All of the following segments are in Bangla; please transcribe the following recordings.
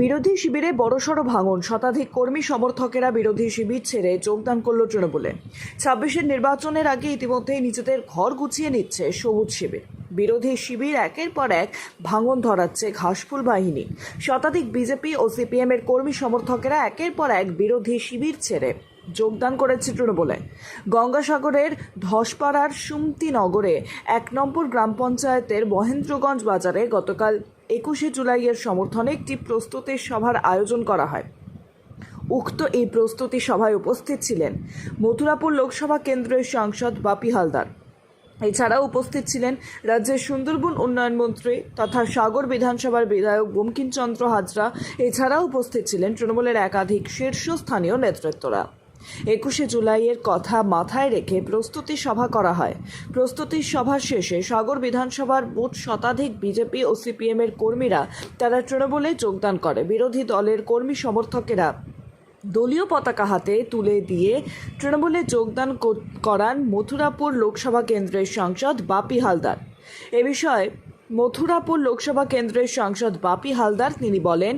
বিরোধী শিবিরে বড়সড় ভাঙন, শতাধিক কর্মী সমর্থকেরা বিরোধী শিবির ছেড়ে যোগদান করল তৃণমূলে। ২৬-এর নির্বাচনের আগে ইতিমধ্যেই নিজেদের ঘর গুছিয়ে নিচ্ছে সবুজ শিবির। বিরোধী শিবির একের পর এক ভাঙন ধরাচ্ছে ঘাসফুল বাহিনী। শতাধিক বিজেপি ও সিপিএম এর কর্মী সমর্থকেরা একের পর এক বিরোধী শিবির ছেড়ে যোগদান করেছে তৃণমূলে। গঙ্গাসাগরের ধসপাড়ার সুমতিনগরে ১ নম্বর গ্রাম পঞ্চায়েতের মহেন্দ্রগঞ্জ বাজারে গতকাল ২১শে জুলাইয়ের সমর্থনে একটি প্রস্তুতি সভার আয়োজন করা হয়। উক্ত এই প্রস্তুতি সভায় উপস্থিত ছিলেন মথুরাপুর লোকসভা কেন্দ্রের সাংসদ বাপি হালদার। এছাড়াও উপস্থিত ছিলেন রাজ্যের সুন্দরবন উন্নয়ন মন্ত্রী তথা সাগর বিধানসভার বিধায়ক বঙ্কিমচন্দ্র হাজরা। এছাড়াও উপস্থিত ছিলেন তৃণমূলের একাধিক শীর্ষস্থানীয় নেতৃত্বরা। ২১শে জুলাইয়ের কথা মাথায় রেখে প্রস্তুতি সভা করা হয়। প্রস্তুতি সভা শেষে সাগর বিধানসভার মোট শতাধিক বিজেপি ও সিপিএম এর কর্মীরা তারা তৃণমূলে যোগদান করে। বিরোধী দলের কর্মী সমর্থকেরা দলীয় পতাকা হাতে তুলে দিয়ে তৃণমূলে যোগদান করান মথুরাপুর লোকসভা কেন্দ্রের সাংসদ বাপি হালদার। এ বিষয়ে মথুরাপুর লোকসভা কেন্দ্রের সাংসদ বাপি হালদার তিনি বলেন,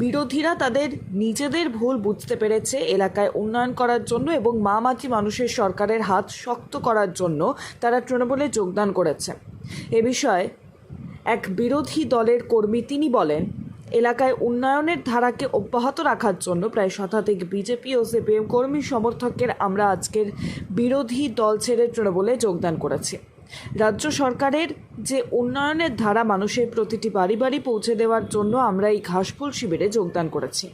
বিরোধীরা তাদের নিজেদের ভুল বুঝতে পেরেছে। এলাকায় উন্নয়ন করার জন্য এবং মাটি মানুষের সরকারের হাত শক্ত করার জন্য তারা তৃণমূলে যোগদান করেছে। এ বিষয়ে এক বিরোধী দলের কর্মী তিনি বলেন, এলাকায় উন্নয়নের ধারাকে অব্যাহত রাখার জন্য প্রায় শতাধিক বিজেপি ও সিপিএম কর্মী সমর্থকের আমরা আজকের বিরোধী দল ছেড়ে তৃণমূলে যোগদান করেছি। রাজ্য সরকারের যে উন্নয়নের ধারা মানুষের প্রতিটি বাড়ি বাড়ি পৌঁছে দেওয়ার জন্য আমরা এই ঘাসফুল শিবিরে যোগদান করেছি।